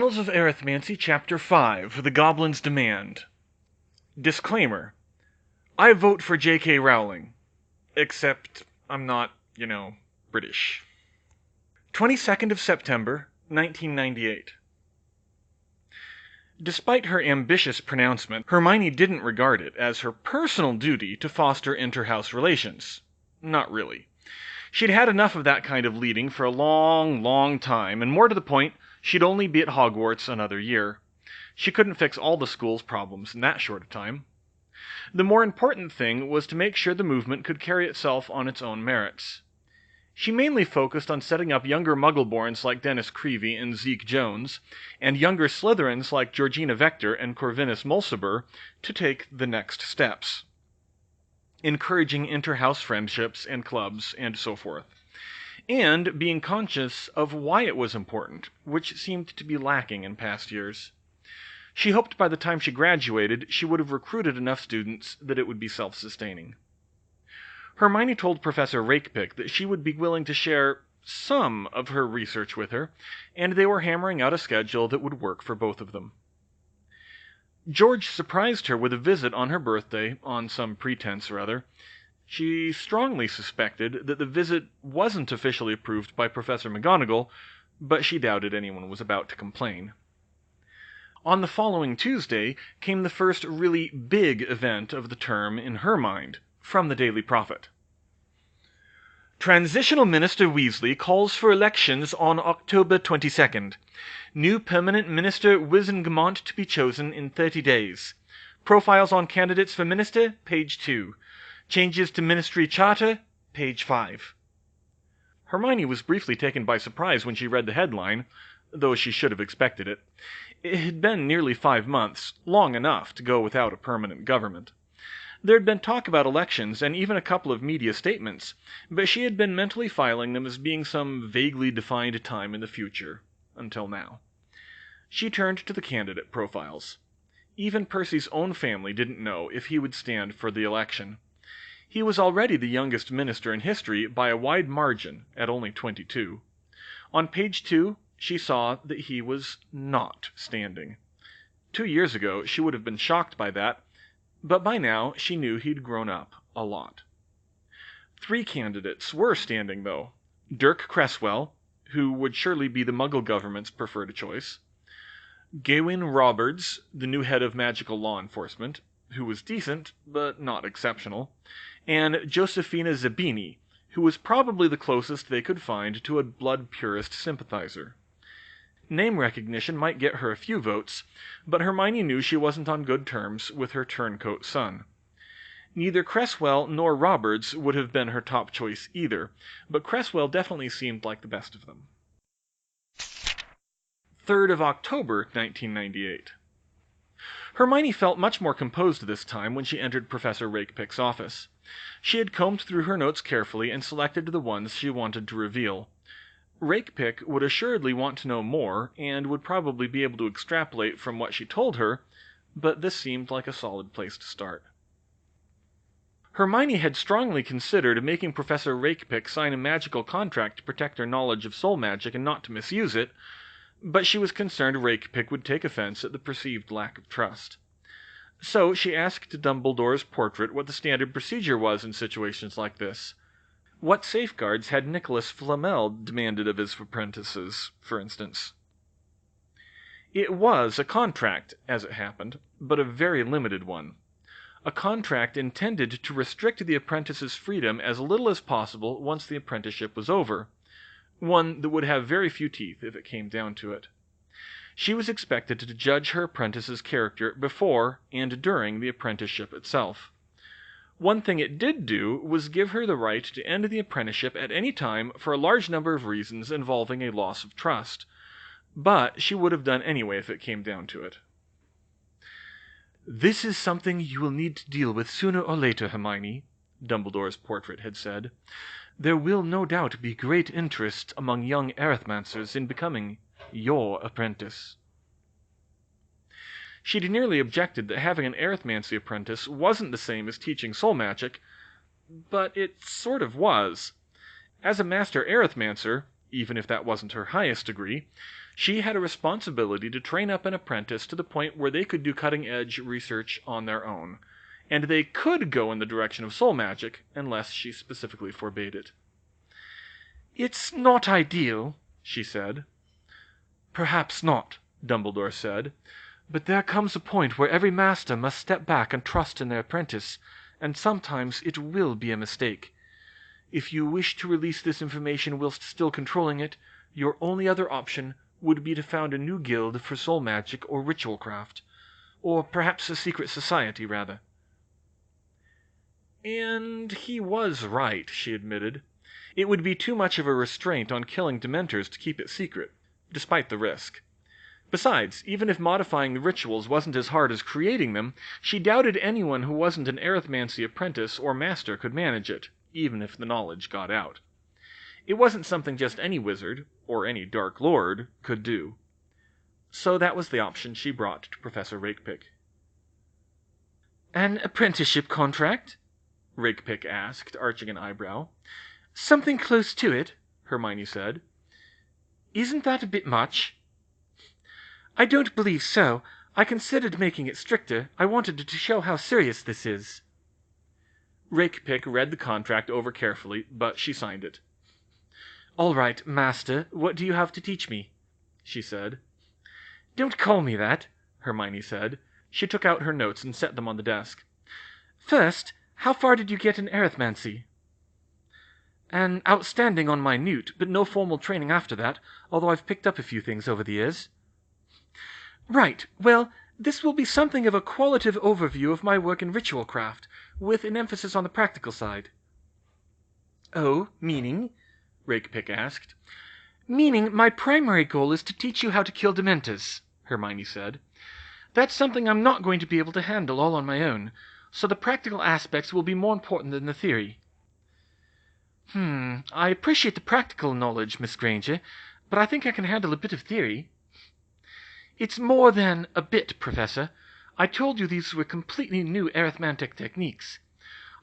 Annals of Arithmancy, Chapter 5, The Goblins' Demand. Disclaimer. I vote for J.K. Rowling. Except I'm not, British. 22nd of September, 1998. Despite her ambitious pronouncement, Hermione didn't regard it as her personal duty to foster inter-house relations. Not really. She'd had enough of that kind of leading for a long, long time, and more to the point, she'd only be at Hogwarts another year. She couldn't fix all the school's problems in that short a time. The more important thing was to make sure the movement could carry itself on its own merits. She mainly focused on setting up younger Muggleborns like Dennis Creevey and Zeke Jones, and younger Slytherins like Georgina Vector and Corvinus Mulciber to take the next steps, encouraging inter-house friendships and clubs and so forth, and being conscious of why it was important, which seemed to be lacking in past years. She hoped by the time she graduated, she would have recruited enough students that it would be self-sustaining. Hermione told Professor Rakepick that she would be willing to share some of her research with her, and they were hammering out a schedule that would work for both of them. George surprised her with a visit on her birthday, on some pretense or other. She strongly suspected that the visit wasn't officially approved by Professor McGonagall, but she doubted anyone was about to complain. On the following Tuesday came the first really big event of the term in her mind, from the Daily Prophet. Transitional Minister Weasley calls for elections on October 22nd. New Permanent Minister Wizengamot to be chosen in 30 days. Profiles on candidates for minister, page 2. Changes to Ministry Charter, page 5. Hermione was briefly taken by surprise when she read the headline, though she should have expected it. It had been nearly 5 months, long enough to go without a permanent government. There had been talk about elections and even a couple of media statements, but she had been mentally filing them as being some vaguely defined time in the future, until now. She turned to the candidate profiles. Even Percy's own family didn't know if he would stand for the election. He was already the youngest minister in history by a wide margin, at only 22. On page 2, she saw that he was not standing. 2 years ago, she would have been shocked by that, but by now she knew he'd grown up a lot. 3 candidates were standing, though. Dirk Cresswell, who would surely be the Muggle government's preferred choice. Gawain Robards, the new head of magical law enforcement, who was decent, but not exceptional. And Josephina Zabini, who was probably the closest they could find to a blood purist sympathizer. Name recognition might get her a few votes, but Hermione knew she wasn't on good terms with her turncoat son. Neither Cresswell nor Robards would have been her top choice either, but Cresswell definitely seemed like the best of them. 3rd of October, 1998. Hermione felt much more composed this time when she entered Professor Rakepick's office. She had combed through her notes carefully and selected the ones she wanted to reveal. Rakepick would assuredly want to know more, and would probably be able to extrapolate from what she told her, but this seemed like a solid place to start. Hermione had strongly considered making Professor Rakepick sign a magical contract to protect her knowledge of soul magic and not to misuse it, but she was concerned Rakepick would take offense at the perceived lack of trust. So she asked Dumbledore's portrait what the standard procedure was in situations like this. What safeguards had Nicholas Flamel demanded of his apprentices, for instance? It was a contract, as it happened, but a very limited one. A contract intended to restrict the apprentice's freedom as little as possible once the apprenticeship was over. One that would have very few teeth if it came down to it. She was expected to judge her apprentice's character before and during the apprenticeship itself. One thing it did do was give her the right to end the apprenticeship at any time for a large number of reasons involving a loss of trust, but she would have done anyway if it came down to it. "This is something you will need to deal with sooner or later, Hermione," Dumbledore's portrait had said. "There will no doubt be great interest among young arithmancers in becoming your apprentice." She'd nearly objected that having an arithmancy apprentice wasn't the same as teaching soul magic, but it sort of was. As a master arithmancer, even if that wasn't her highest degree, She had a responsibility to train up an apprentice to the point where they could do cutting-edge research on their own, and they could go in the direction of soul magic, unless she specifically forbade it. "It's not ideal," she said. "Perhaps not," Dumbledore said, "but there comes a point where every master must step back and trust in their apprentice, and sometimes it will be a mistake. If you wish to release this information whilst still controlling it, your only other option would be to found a new guild for soul magic or ritual craft, or perhaps a secret society, rather." And he was right, she admitted. It would be too much of a restraint on killing Dementors to keep it secret, despite the risk. Besides, even if modifying the rituals wasn't as hard as creating them, she doubted anyone who wasn't an Arithmancy apprentice or master could manage it, even if the knowledge got out. It wasn't something just any wizard, or any Dark Lord, could do. So that was the option she brought to Professor Rakepick. "An apprenticeship contract?" Rakepick asked, arching an eyebrow. "Something close to it," Hermione said. "Isn't that a bit much?" "I don't believe so. I considered making it stricter. I wanted to show how serious this is." Rakepick read the contract over carefully, but she signed it. "All right, Master, what do you have to teach me?" she said. "Don't call me that," Hermione said. She took out her notes and set them on the desk. "First, how far did you get in Arithmancy?" "An outstanding on my Newt, but no formal training after that, although I've picked up a few things over the years." "Right. Well, this will be something of a qualitative overview of my work in ritual craft, with an emphasis on the practical side." "Oh, meaning?" Rakepick asked. "Meaning my primary goal is to teach you how to kill Dementors," Hermione said. "That's something I'm not going to be able to handle all on my own, so the practical aspects will be more important than the theory." I appreciate the practical knowledge, Miss Granger, but I think I can handle a bit of theory." "It's more than a bit, Professor. I told you these were completely new arithmetic techniques.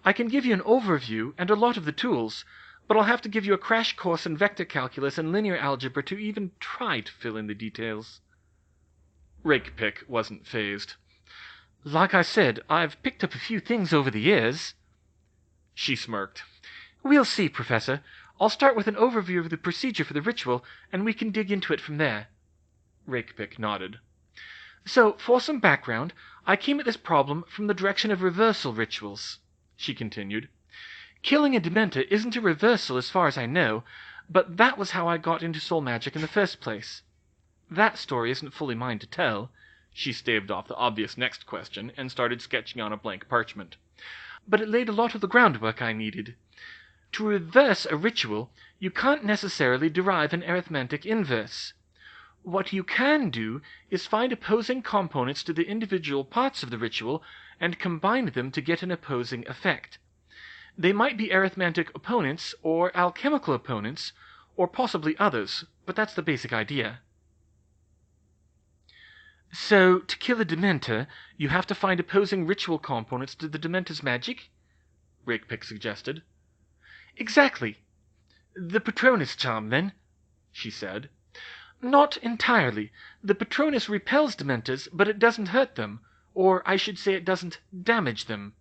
I can give you an overview and a lot of the tools, but I'll have to give you a crash course in vector calculus and linear algebra to even try to fill in the details." Rakepick wasn't fazed. "Like I said, I've picked up a few things over the years." She smirked. "We'll see, Professor. I'll start with an overview of the procedure for the ritual, and we can dig into it from there." Rakepick nodded. "So, for some background, I came at this problem from the direction of reversal rituals," she continued. "Killing a Dementor isn't a reversal as far as I know, but that was how I got into soul magic in the first place. That story isn't fully mine to tell." She staved off the obvious next question and started sketching on a blank parchment. "But it laid a lot of the groundwork I needed. To reverse a ritual, you can't necessarily derive an arithmetic inverse. What you can do is find opposing components to the individual parts of the ritual and combine them to get an opposing effect. They might be arithmetic opponents, or alchemical opponents, or possibly others, but that's the basic idea." "So, to kill a Dementor, you have to find opposing ritual components to the Dementor's magic?" Rakepick suggested. "Exactly. The Patronus charm, then," she said. "Not entirely. The Patronus repels Dementors, but it doesn't hurt them, or I should say it doesn't damage them."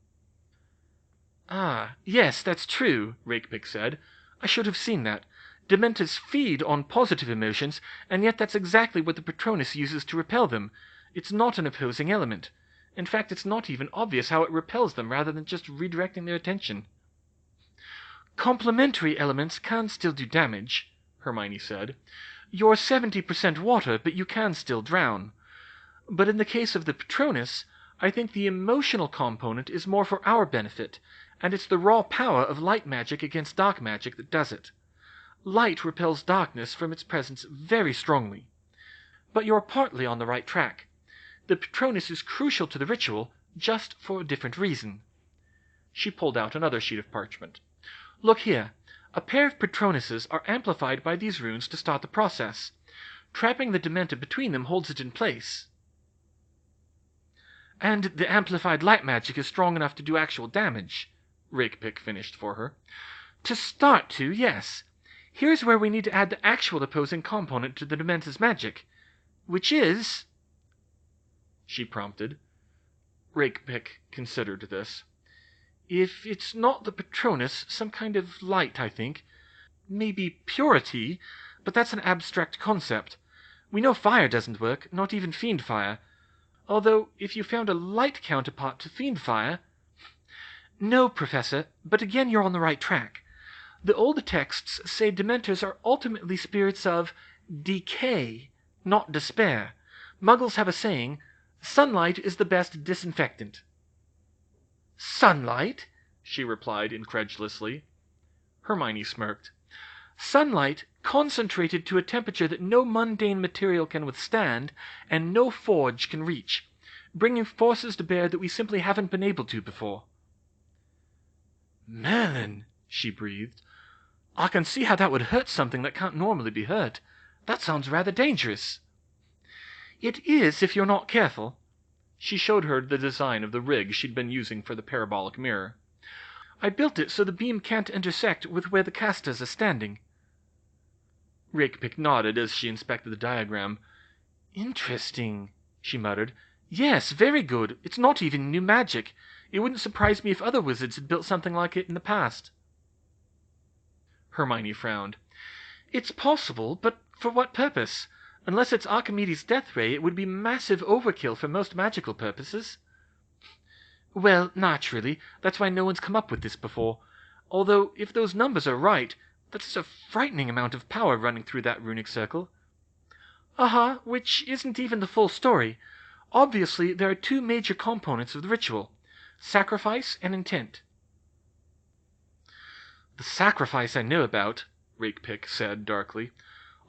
"Ah, yes, that's true," Rakepick said. "I should have seen that. Dementors feed on positive emotions, and yet that's exactly what the Patronus uses to repel them. It's not an opposing element. In fact, it's not even obvious how it repels them rather than just redirecting their attention." "Complementary elements can still do damage," Hermione said. "You're 70% water, but you can still drown. But in the case of the Patronus, I think the emotional component is more for our benefit, and it's the raw power of light magic against dark magic that does it. Light repels darkness from its presence very strongly. But you're partly on the right track. The Patronus is crucial to the ritual, just for a different reason." She pulled out another sheet of parchment. "Look here. A pair of Patronuses are amplified by these runes to start the process. Trapping the Dementor between them holds it in place." "And the amplified light magic is strong enough to do actual damage," Rakepick finished for her. "To start to, yes. Here's where we need to add the actual opposing component to the Dementor's magic, which is... She prompted. Rakepick considered this. If it's not the Patronus, some kind of light, I think. Maybe purity, but that's an abstract concept. We know fire doesn't work, not even fiend fire. Although, if you found a light counterpart to fiend fire... No, Professor, but again you're on the right track. The old texts say Dementors are ultimately spirits of decay, not despair. Muggles have a saying, sunlight is the best disinfectant. Sunlight? She replied incredulously. Hermione smirked. Sunlight concentrated to a temperature that no mundane material can withstand and no forge can reach, bringing forces to bear that we simply haven't been able to before. Merlin, she breathed. I can see how that would hurt something that can't normally be hurt. That sounds rather dangerous. It is if you're not careful. She showed her the design of the rig she'd been using for the parabolic mirror. I built it so the beam can't intersect with where the casters are standing. Rakepick nodded as she inspected the diagram. Interesting, she muttered. Yes, very good. It's not even new magic. It wouldn't surprise me if other wizards had built something like it in the past. Hermione frowned. It's possible, but for what purpose? Unless it's Archimedes' death ray, it would be massive overkill for most magical purposes. Well, naturally, that's why no one's come up with this before. Although, if those numbers are right, that's a frightening amount of power running through that runic circle. Which isn't even the full story. Obviously, there are two major components of the ritual, sacrifice and intent. The sacrifice I know about, Rakepick said darkly.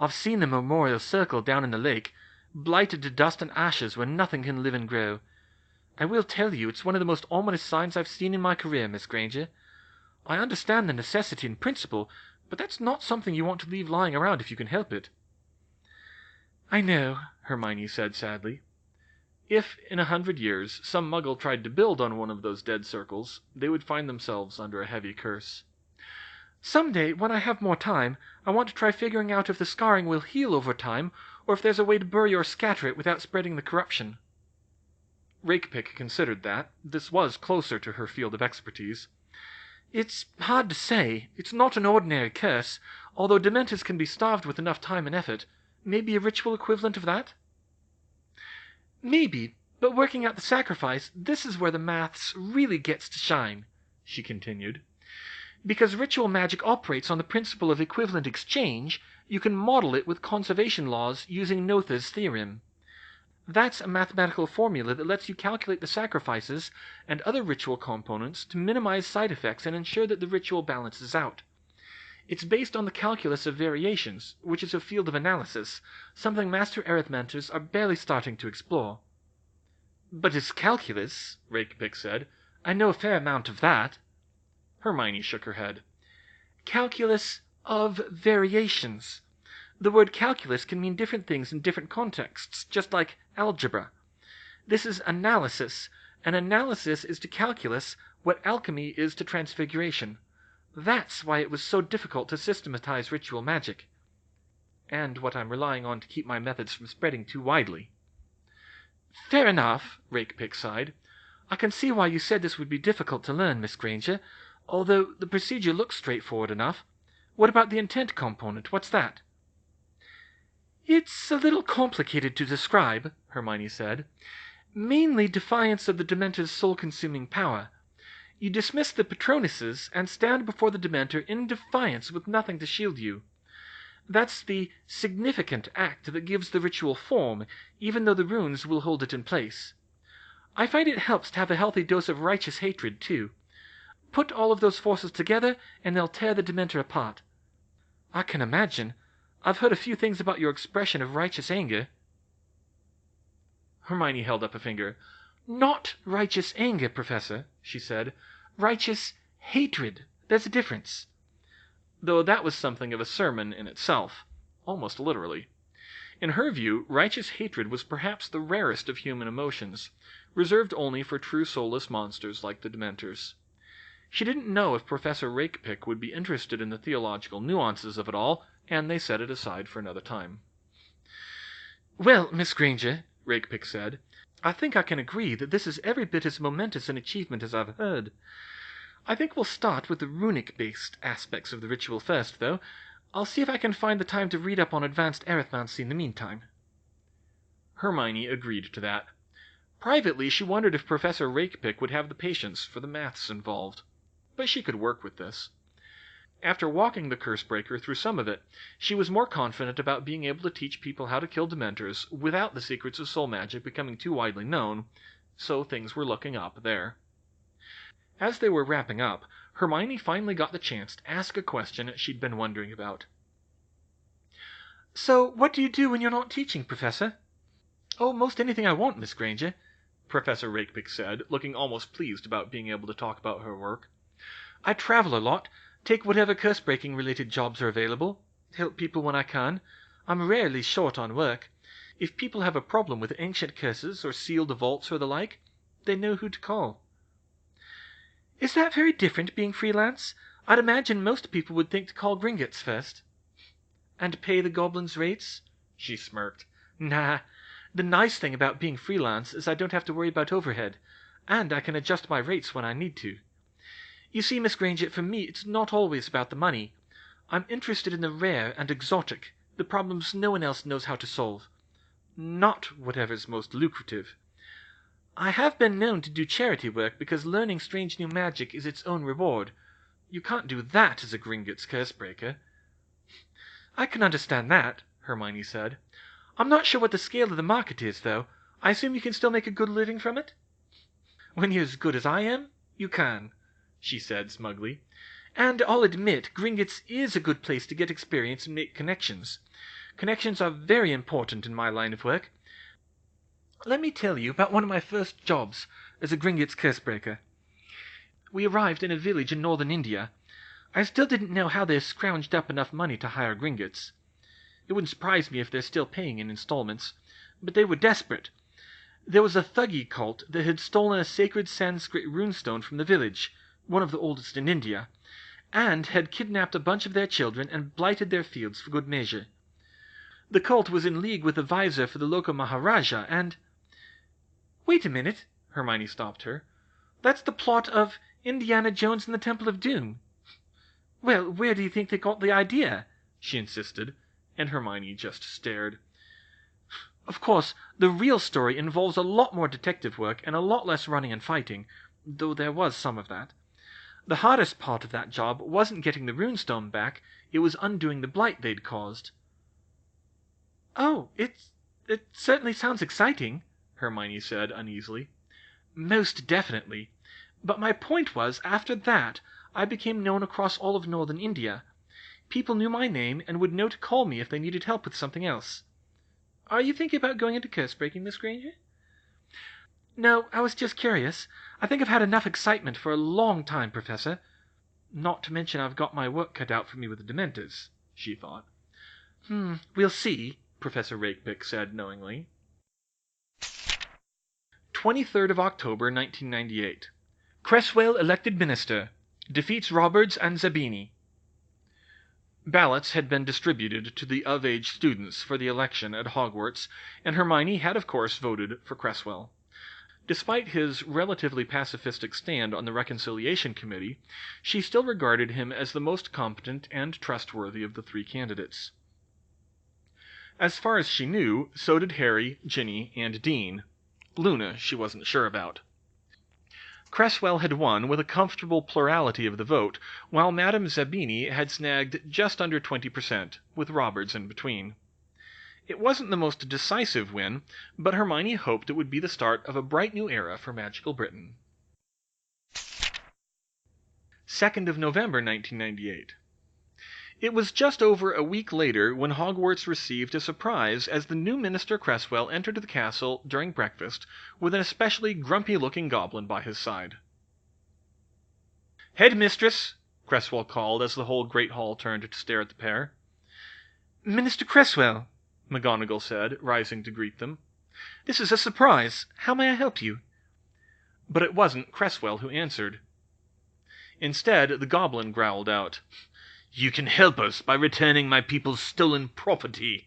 I've seen the memorial circle down in the lake, blighted to dust and ashes where nothing can live and grow. I will tell you, it's one of the most ominous signs I've seen in my career, Miss Granger. I understand the necessity in principle, but that's not something you want to leave lying around if you can help it. I know, Hermione said sadly. If, in 100 years, some muggle tried to build on one of those dead circles, they would find themselves under a heavy curse. Someday, when I have more time, I want to try figuring out if the scarring will heal over time, or if there's a way to bury or scatter it without spreading the corruption. Rakepick considered that. This was closer to her field of expertise. It's hard to say. It's not an ordinary curse, although Dementors can be starved with enough time and effort. Maybe a ritual equivalent of that? Maybe, but working out the sacrifice, this is where the maths really gets to shine, she continued. Because ritual magic operates on the principle of equivalent exchange, you can model it with conservation laws using Noether's theorem. That's a mathematical formula that lets you calculate the sacrifices and other ritual components to minimize side effects and ensure that the ritual balances out. It's based on the calculus of variations, which is a field of analysis, something master arithmanters are barely starting to explore. But it's calculus, Rakepick said. I know a fair amount of that. Hermione shook her head. Calculus of variations. The word calculus can mean different things in different contexts, just like algebra. This is analysis, and analysis is to calculus what alchemy is to transfiguration. That's why it was so difficult to systematize ritual magic. And what I'm relying on to keep my methods from spreading too widely. Fair enough, Rakepick sighed. I can see why you said this would be difficult to learn, Miss Granger, although the procedure looks straightforward enough. What about the intent component? What's that? It's a little complicated to describe, Hermione said. Mainly defiance of the Dementor's soul-consuming power. You dismiss the Patronuses and stand before the Dementor in defiance with nothing to shield you. That's the significant act that gives the ritual form, even though the runes will hold it in place. I find it helps to have a healthy dose of righteous hatred, too. Put all of those forces together, and they'll tear the Dementor apart. I can imagine. I've heard a few things about your expression of righteous anger. Hermione held up a finger. Not righteous anger, Professor, she said. Righteous hatred. There's a difference. Though that was something of a sermon in itself, almost literally. In her view, righteous hatred was perhaps the rarest of human emotions, reserved only for true soulless monsters like the Dementors. She didn't know if Professor Rakepick would be interested in the theological nuances of it all, and they set it aside for another time. "Well, Miss Granger," Rakepick said, "I think I can agree that this is every bit as momentous an achievement as I've heard. I think we'll start with the runic-based aspects of the ritual first, though. I'll see if I can find the time to read up on advanced arithmancy in the meantime." Hermione agreed to that. Privately, she wondered if Professor Rakepick would have the patience for the maths involved. But she could work with this. After walking the Cursebreaker through some of it, she was more confident about being able to teach people how to kill Dementors without the secrets of soul magic becoming too widely known, so things were looking up there. As they were wrapping up, Hermione finally got the chance to ask a question she'd been wondering about. "So, what do you do when you're not teaching, Professor?" "Oh, most anything I want, Miss Granger," Professor Rakepick said, looking almost pleased about being able to talk about her work. "I travel a lot, take whatever curse-breaking related jobs are available, help people when I can. I'm rarely short on work. If people have a problem with ancient curses or sealed vaults or the like, they know who to call." "Is that very different, being freelance? I'd imagine most people would think to call Gringotts first." "And pay the goblins rates?" She smirked. "Nah. The nice thing about being freelance is I don't have to worry about overhead, and I can adjust my rates when I need to. You see, Miss Granger, for me it's not always about the money. I'm interested in the rare and exotic, the problems no one else knows how to solve. Not whatever's most lucrative. I have been known to do charity work because learning strange new magic is its own reward. You can't do that as a Gringotts Cursebreaker." "I can understand that," Hermione said. "I'm not sure what the scale of the market is, though. I assume you can still make a good living from it?" "When you're as good as I am, you can," she said smugly. "And I'll admit Gringotts is a good place to get experience and make connections. Connections are very important in my line of work. Let me tell you about one of my first jobs as a Gringotts Cursebreaker. We arrived in a village in northern India. I still didn't know how they scrounged up enough money to hire Gringotts. It wouldn't surprise me if they're still paying in installments, but they were desperate. There was a Thuggee cult that had stolen a sacred Sanskrit runestone from the village, one of the oldest in India, and had kidnapped a bunch of their children and blighted their fields for good measure. The cult was in league with the visor for the local Maharaja, and—" "Wait a minute," Hermione stopped her. "That's the plot of Indiana Jones and the Temple of Doom." "Well, where do you think they got the idea?" she insisted, and Hermione just stared. "Of course, the real story involves a lot more detective work and a lot less running and fighting, though there was some of that. The hardest part of that job wasn't getting the runestone back, it was undoing the blight they'd caused." "Oh, it certainly sounds exciting," Hermione said uneasily. "Most definitely. But my point was, after that, I became known across all of northern India. People knew my name and would know to call me if they needed help with something else. Are you thinking about going into curse-breaking, Miss Granger?" "No, I was just curious. I think I've had enough excitement for a long time, Professor. Not to mention I've got my work cut out for me with the Dementors," she thought. "We'll see," Professor Rakepick said knowingly. 23rd of October, 1998. Cresswell elected minister. Defeats Roberts and Zabini. Ballots had been distributed to the of-age students for the election at Hogwarts, and Hermione had of course voted for Cresswell. Despite his relatively pacifistic stand on the Reconciliation Committee, she still regarded him as the most competent and trustworthy of the three candidates. As far as she knew, so did Harry, Ginny, and Dean. Luna she wasn't sure about. Cresswell had won with a comfortable plurality of the vote, while Madame Zabini had snagged just under 20%, with Roberts in between. It wasn't the most decisive win, but Hermione hoped it would be the start of a bright new era for magical Britain. 2nd of November, 1998. It was just over a week later when Hogwarts received a surprise as the new Minister Cresswell entered the castle during breakfast with an especially grumpy-looking goblin by his side. "Headmistress!" Cresswell called as the whole great hall turned to stare at the pair. "Minister Cresswell," McGonagall said, rising to greet them. "This is a surprise. How may I help you?" But it wasn't Cresswell who answered. Instead, the goblin growled out, "You can help us by returning my people's stolen property."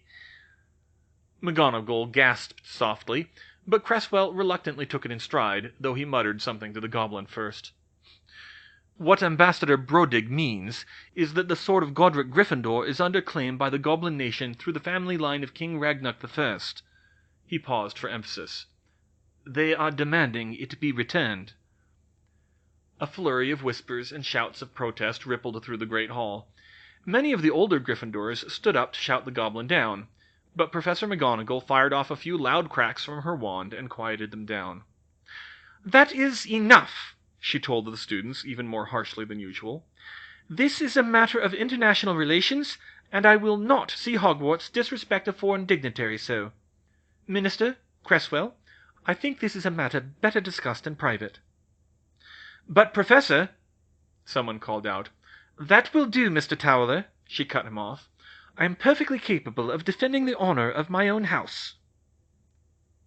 McGonagall gasped softly, but Cresswell reluctantly took it in stride, though he muttered something to the goblin first. "What Ambassador Brodig means is that the sword of Godric Gryffindor is under claim by the Goblin nation through the family line of King Ragnarok I." He paused for emphasis. "They are demanding it be returned." A flurry of whispers and shouts of protest rippled through the great hall. Many of the older Gryffindors stood up to shout the goblin down, but Professor McGonagall fired off a few loud cracks from her wand and quieted them down. "That is enough," she told the students even more harshly than usual. "This is a matter of international relations, and I will not see Hogwarts disrespect a foreign dignitary so. Minister, Cresswell, I think this is a matter better discussed in private." "But, Professor," someone called out. "That will do, Mr. Towler," she cut him off. "I am perfectly capable of defending the honor of my own house."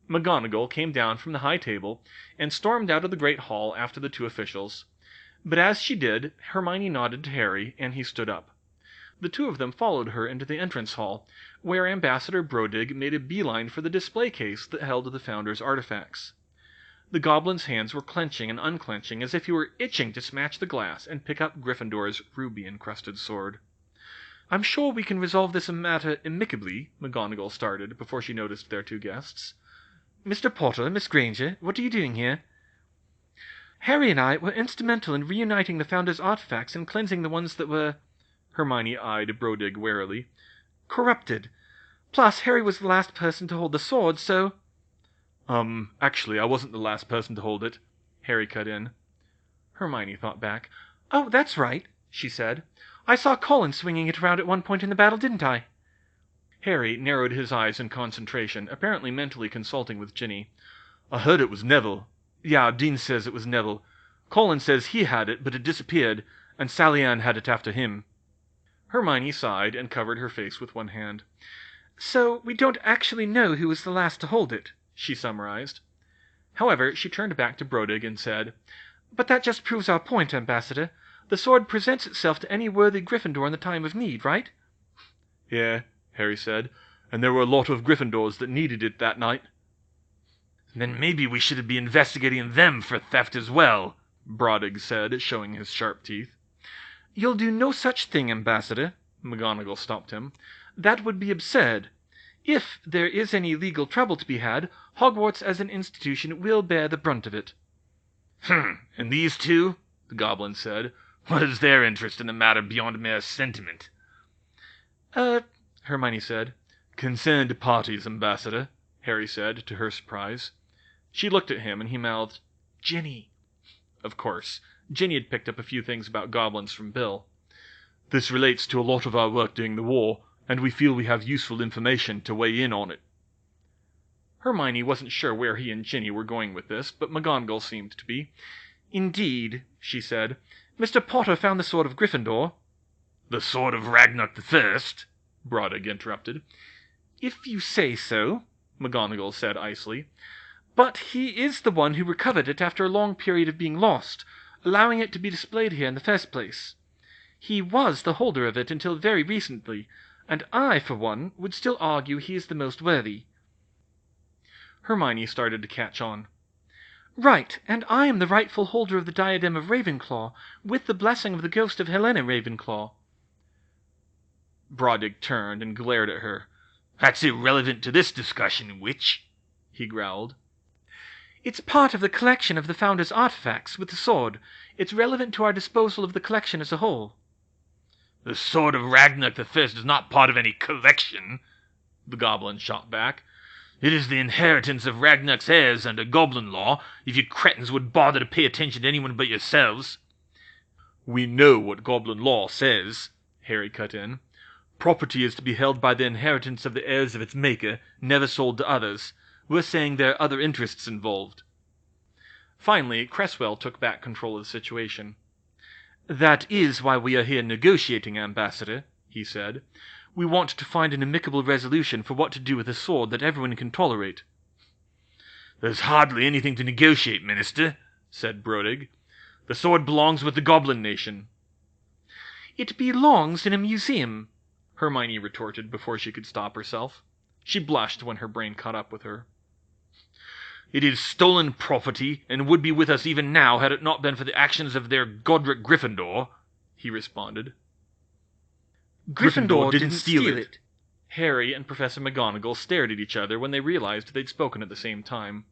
McGonagall came down from the high table and stormed out of the great hall after the two officials. But as she did, Hermione nodded to Harry, and he stood up. The two of them followed her into the entrance hall, where Ambassador Brodig made a beeline for the display case that held the Founder's artifacts. The goblin's hands were clenching and unclenching as if he were itching to smash the glass and pick up Gryffindor's ruby-encrusted sword. "I'm sure we can resolve this matter amicably," McGonagall started before she noticed their two guests. "Mr. Potter, Miss Granger, what are you doing here?" "Harry and I were instrumental in reuniting the Founder's artifacts and cleansing the ones that were—" Hermione eyed Brodig warily. "Corrupted. Plus, Harry was the last person to hold the sword, so—" Actually, I wasn't the last person to hold it," Harry cut in. Hermione thought back. "Oh, that's right," she said. "I saw Colin swinging it around at one point in the battle, didn't I?" Harry narrowed his eyes in concentration, apparently mentally consulting with Ginny. "I heard it was Neville. Yeah, Dean says it was Neville. Colin says he had it, but it disappeared, and Sally Ann had it after him." Hermione sighed and covered her face with one hand. "So we don't actually know who was the last to hold it," she summarized. However, she turned back to Brodig and said, "But that just proves our point, Ambassador. The sword presents itself to any worthy Gryffindor in the time of need, right?" "Yeah," Harry said, "and there were a lot of Gryffindors that needed it that night." "Then maybe we should be investigating them for theft as well," Brodig said, showing his sharp teeth. "You'll do no such thing, Ambassador," McGonagall stopped him. "That would be absurd. If there is any legal trouble to be had, Hogwarts as an institution will bear the brunt of it." "And these two?" the goblin said. "What is their interest in the matter beyond mere sentiment?" Hermione said. "Concerned parties, Ambassador," Harry said, to her surprise. She looked at him, and he mouthed, "Ginny." Of course, Ginny had picked up a few things about goblins from Bill. "This relates to a lot of our work during the war, and we feel we have useful information to weigh in on it." Hermione wasn't sure where he and Ginny were going with this, but McGonagall seemed to be. "Indeed," she said. "Mr. Potter found the sword of Gryffindor." "The sword of Ragnarok I?" Brodig interrupted. "If you say so," McGonagall said icily. "But he is the one who recovered it after a long period of being lost, allowing it to be displayed here in the first place. He was the holder of it until very recently, and I, for one, would still argue he is the most worthy." Hermione started to catch on. "Right, and I am the rightful holder of the diadem of Ravenclaw, with the blessing of the ghost of Helena Ravenclaw." Brodig turned and glared at her. "That's irrelevant to this discussion, witch," he growled. "It's part of the collection of the Founder's artifacts, with the sword. It's relevant to our disposal of the collection as a whole." "The sword of Ragnarok I is not part of any collection," the goblin shot back. "It is the inheritance of Ragnarok's heirs under goblin law, if you cretins would bother to pay attention to anyone but yourselves." "We know what goblin law says," Harry cut in. "Property is to be held by the inheritance of the heirs of its maker, never sold to others. We're saying there are other interests involved." Finally, Cresswell took back control of the situation. "That is why we are here negotiating, Ambassador," he said. "We want to find an amicable resolution for what to do with a sword that everyone can tolerate." "There's hardly anything to negotiate, Minister," said Brodig. The sword belongs with the Goblin Nation." "It belongs in a museum," Hermione retorted before she could stop herself. She blushed when her brain caught up with her. "It is stolen property, and would be with us even now had it not been for the actions of their Godric Gryffindor," he responded. Gryffindor didn't steal it. Harry and Professor McGonagall stared at each other when they realized they'd spoken at the same time.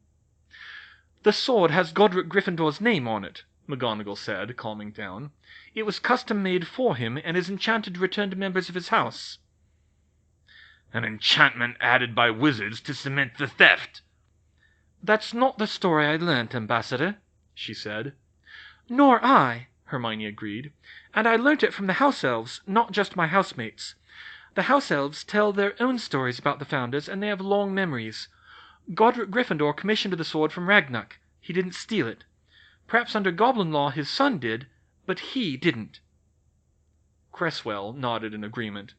"The sword has Godric Gryffindor's name on it," McGonagall said, calming down. "It was custom-made for him, and is enchanted to return to members of his house." "An enchantment added by wizards to cement the theft." "That's not the story I learnt, Ambassador," she said. "Nor I," Hermione agreed. "And I learnt it from the house elves, not just my housemates. The house elves tell their own stories about the founders, and they have long memories. Godric Gryffindor commissioned the sword from Ragnarok. He didn't steal it. Perhaps under Goblin law his son did, but he didn't." Cresswell nodded in agreement.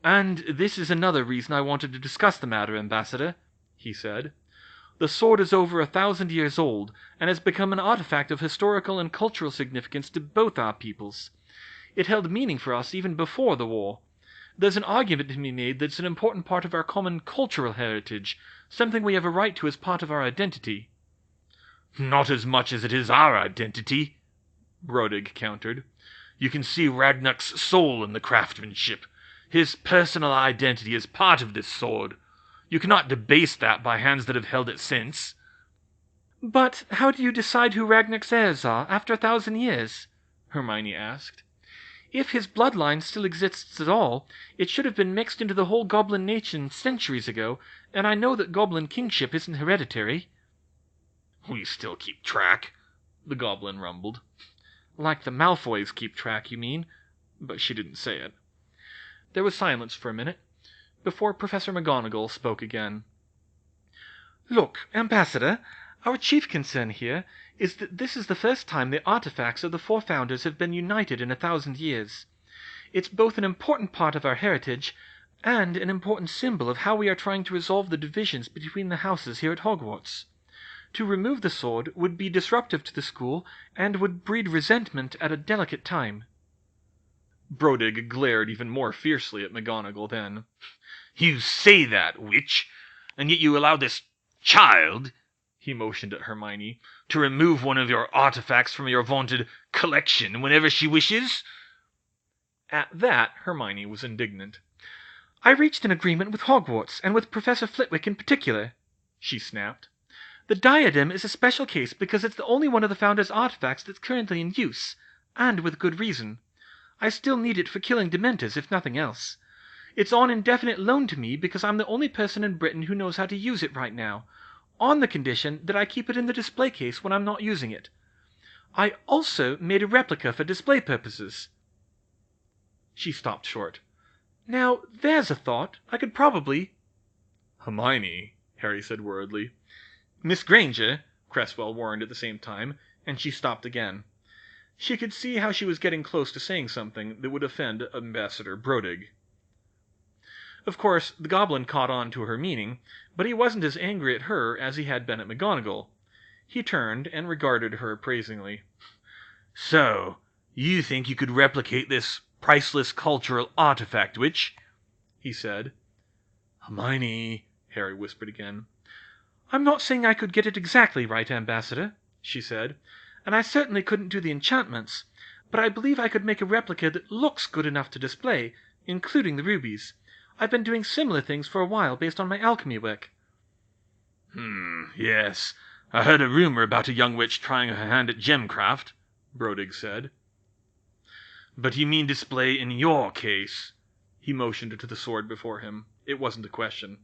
"And this is another reason I wanted to discuss the matter, Ambassador," he said. "The sword is over 1,000 years old, and has become an artifact of historical and cultural significance to both our peoples. It held meaning for us even before the war. There's an argument to be made that it's an important part of our common cultural heritage, something we have a right to as part of our identity." "Not as much as it is our identity," Brodig countered. "You can see Ragnarok's soul in the craftsmanship. His personal identity is part of this sword. You cannot debase that by hands that have held it since." "But how do you decide who Ragnarok's heirs are after 1,000 years?" Hermione asked. "If his bloodline still exists at all, it should have been mixed into the whole Goblin nation centuries ago, and I know that Goblin kingship isn't hereditary." "We still keep track," the Goblin rumbled. "Like the Malfoys keep track, you mean?" But she didn't say it. There was silence for a minute, before Professor McGonagall spoke again. "Look, Ambassador, our chief concern here is that this is the first time the artifacts of the four founders have been united in 1,000 years. It's both an important part of our heritage and an important symbol of how we are trying to resolve the divisions between the houses here at Hogwarts. To remove the sword would be disruptive to the school and would breed resentment at a delicate time." Brodig glared even more fiercely at McGonagall then. "You say that, witch, and yet you allow this child," he motioned at Hermione, "to remove one of your artifacts from your vaunted collection whenever she wishes?" At that, Hermione was indignant. "I reached an agreement with Hogwarts, and with Professor Flitwick in particular," she snapped. "The diadem is a special case because it's the only one of the Founder's artifacts that's currently in use, and with good reason. I still need it for killing Dementors, if nothing else. It's on indefinite loan to me because I'm the only person in Britain who knows how to use it right now, on the condition that I keep it in the display case when I'm not using it. I also made a replica for display purposes." She stopped short. "Now, there's a thought. I could probably—" "Hermione," Harry said worriedly. "Miss Granger," Cresswell warned at the same time, and she stopped again. She could see how she was getting close to saying something that would offend Ambassador Brodig. Of course, the Goblin caught on to her meaning, but he wasn't as angry at her as he had been at McGonagall. He turned and regarded her appraisingly. "So, you think you could replicate this priceless cultural artifact, witch?" he said. "Hermione," Harry whispered again. "I'm not saying I could get it exactly right, Ambassador," she said, "and I certainly couldn't do the enchantments, but I believe I could make a replica that looks good enough to display, including the rubies. I've been doing similar things for a while based on my alchemy work." Yes. I heard a rumor about a young witch trying her hand at gemcraft," Brodig said. "But you mean display in your case?" He motioned to the sword before him. It wasn't a question.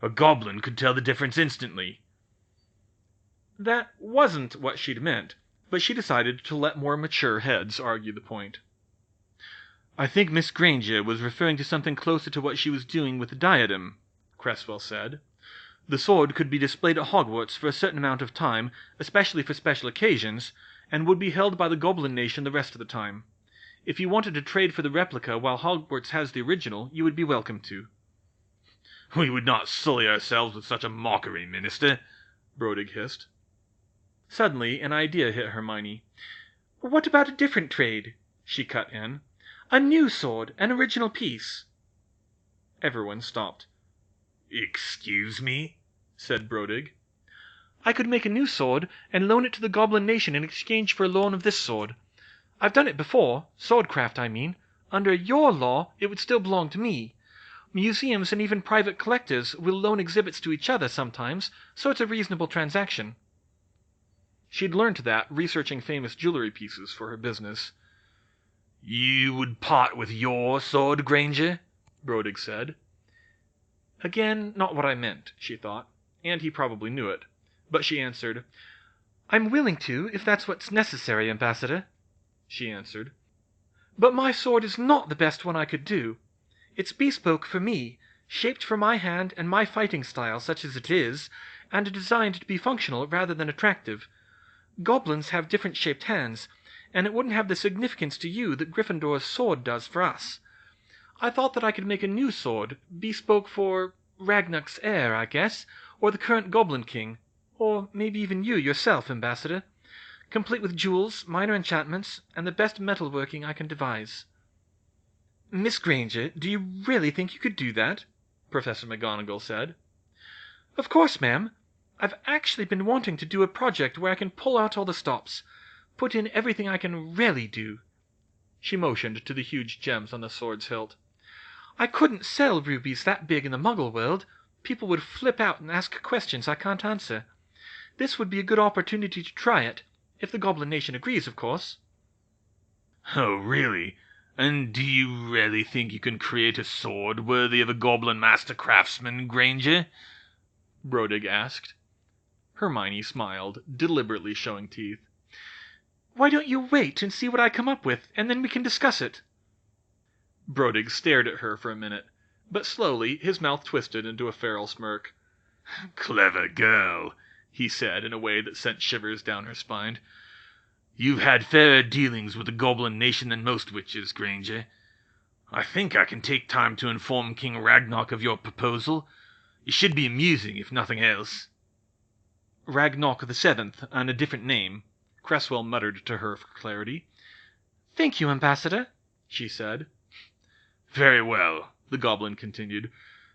"A goblin could tell the difference instantly." That wasn't what she'd meant, but she decided to let more mature heads argue the point. "I think Miss Granger was referring to something closer to what she was doing with the diadem," Cresswell said. "The sword could be displayed at Hogwarts for a certain amount of time, especially for special occasions, and would be held by the Goblin Nation the rest of the time. If you wanted to trade for the replica while Hogwarts has the original, you would be welcome to." "We would not sully ourselves with such a mockery, Minister," Brodig hissed. Suddenly, an idea hit Hermione. What about a different trade? She cut in. A new sword, an original piece. Everyone stopped. Excuse me? Said Brodig. I could make a new sword and loan it to the Goblin Nation in exchange for a loan of this sword. I've done it before, swordcraft I mean. Under your law, it would still belong to me. Museums and even private collectors will loan exhibits to each other sometimes, so it's a reasonable transaction. She'd learned that researching famous jewelry pieces for her business. You would part with your sword, Granger? Brodig said. Again, not what I meant, she thought, and he probably knew it. But she answered, I'm willing to, if that's what's necessary, Ambassador, she answered. But my sword is not the best one I could do. It's bespoke for me, shaped for my hand and my fighting style, such as it is, and designed to be functional rather than attractive. Goblins have different shaped hands, and it wouldn't have the significance to you that Gryffindor's sword does for us. I thought that I could make a new sword, bespoke for Ragnar's heir, I guess, or the current Goblin King, or maybe even you yourself, Ambassador, complete with jewels, minor enchantments, and the best metalworking I can devise. Miss Granger, do you really think you could do that? Professor McGonagall said. Of course, ma'am. I've actually been wanting to do a project where I can pull out all the stops, put in everything I can really do. She motioned to the huge gems on the sword's hilt. I couldn't sell rubies that big in the Muggle world. People would flip out and ask questions I can't answer. This would be a good opportunity to try it, if the Goblin Nation agrees, of course. Oh, really? And do you really think you can create a sword worthy of a Goblin Master Craftsman, Granger? Brodig asked. Hermione smiled, deliberately showing teeth. Why don't you wait and see what I come up with, and then we can discuss it? Brodig stared at her for a minute, but slowly his mouth twisted into a feral smirk. Clever girl, he said in a way that sent shivers down her spine. You've had fairer dealings with the Goblin Nation than most witches, Granger. I think I can take time to inform King Ragnarok of your proposal. It should be amusing, if nothing else. Ragnarok the Seventh, and a different name, Cresswell muttered to her for clarity. Thank you, Ambassador, she said. Very well, the Goblin continued.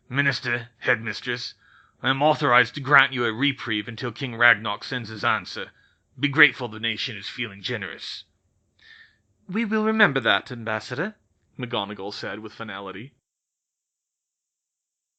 Minister, Headmistress, I am authorized to grant you a reprieve until King Ragnarok sends his answer. Be grateful the nation is feeling generous. We will remember that, Ambassador, McGonagall said with finality.